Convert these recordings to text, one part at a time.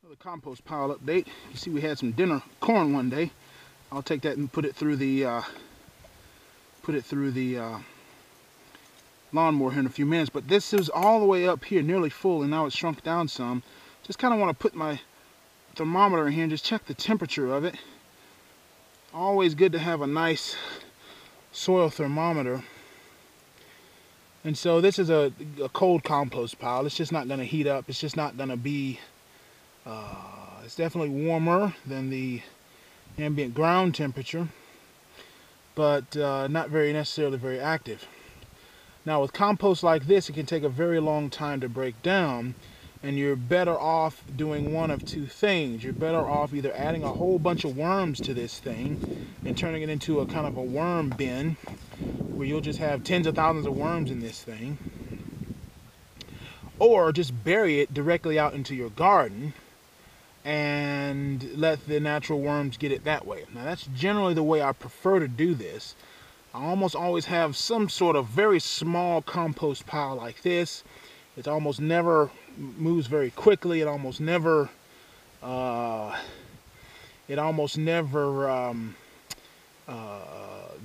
Another compost pile update. You see we had some dinner corn one day. I'll take that and put it through the lawnmower here in a few minutes. But this is all the way up here, nearly full, and now it's shrunk down some. Just kind of want to put my thermometer in here and just check the temperature of it. Always good to have a nice soil thermometer. And so this is a cold compost pile. It's just not going to heat up. It's just not going to be it's definitely warmer than the ambient ground temperature, but not necessarily very active. Now with compost like this, it can take a very long time to break down, and you're better off doing one of two things. You're better off either adding a whole bunch of worms to this thing and turning it into a kind of a worm bin where you'll just have tens of thousands of worms in this thing, or just bury it directly out into your garden and let the natural worms get it that way. Now that's generally the way I prefer to do this. I almost always have some sort of very small compost pile like this. It almost never moves very quickly. It almost never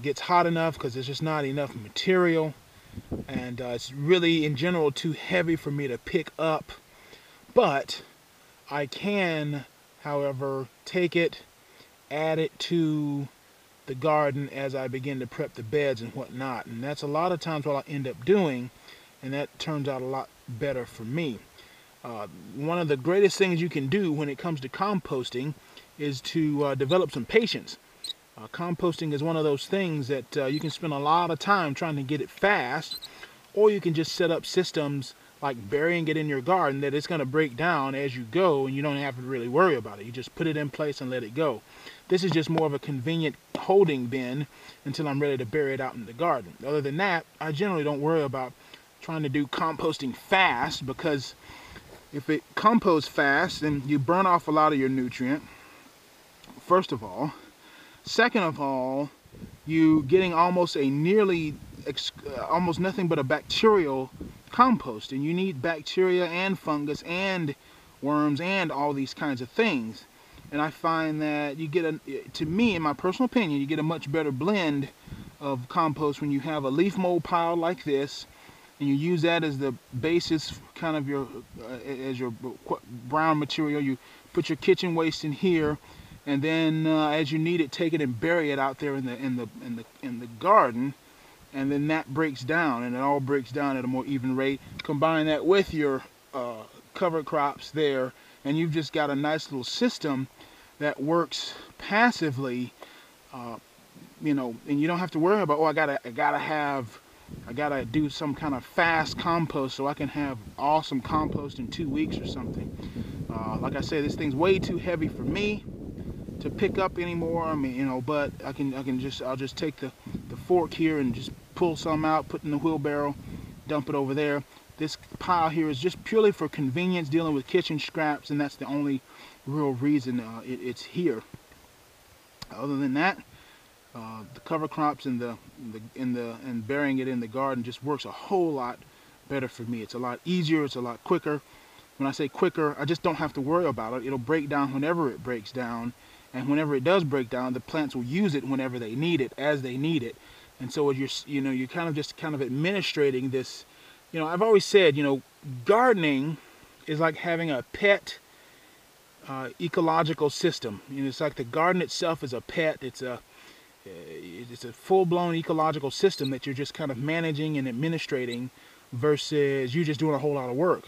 gets hot enough because there's just not enough material, and it's really in general too heavy for me to pick up. But I can, however, take it, add it to the garden as I begin to prep the beds and whatnot, and that's a lot of times what I end up doing, and that turns out a lot better for me. One of the greatest things you can do when it comes to composting is to develop some patience. Composting is one of those things that you can spend a lot of time trying to get it fast, or you can just set up systems like burying it in your garden that it's going to break down as you go, and you don't have to really worry about it. You just put it in place and let it go. This is just more of a convenient holding bin until I'm ready to bury it out in the garden. Other than that, I generally don't worry about trying to do composting fast, because if it composts fast, then you burn off a lot of your nutrient, first of all. Second of all, you getting almost nothing but a bacterial compost, and you need bacteria and fungus and worms and all these kinds of things. And I find that you get to me, in my personal opinion, you get a much better blend of compost when you have a leaf mold pile like this, and you use that as the basis, kind of your as your brown material. You put your kitchen waste in here, and then as you need it, take it and bury it out there in the garden. And then that breaks down, and it all breaks down at a more even rate. Combine that with your cover crops there, and you've just got a nice little system that works passively, you know, and you don't have to worry about, oh, I gotta do some kind of fast compost so I can have awesome compost in 2 weeks or something. Like I say, this thing's way too heavy for me to pick up anymore. I mean, you know, but I'll just take the fork here and just pull some out, put in the wheelbarrow, dump it over there. This pile here is just purely for convenience, dealing with kitchen scraps, and that's the only real reason it's here. Other than that, the cover crops and burying it in the garden just works a whole lot better for me. It's a lot easier. It's a lot quicker. When I say quicker, I just don't have to worry about it. It'll break down whenever it breaks down. And whenever it does break down, the plants will use it whenever they need it, as they need it. And so you're kind of administrating this. You know, I've always said, you know, gardening is like having a pet ecological system. You know, it's like the garden itself is a pet. It's a full-blown ecological system that you're just kind of managing and administrating, versus you just doing a whole lot of work.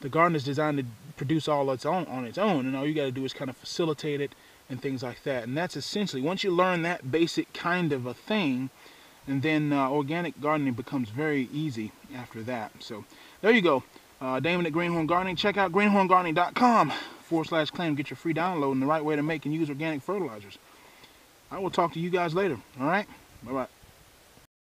The garden is designed to produce all on its own, and all you got to do is kind of facilitate it and things like that. And that's essentially, once you learn that basic kind of a thing, and then organic gardening becomes very easy after that. So there you go. Damon at Greenhorn Gardening. Check out greenhorngardening.com/claim. Get your free download and the right way to make and use organic fertilizers. I will talk to you guys later. All right? Bye-bye.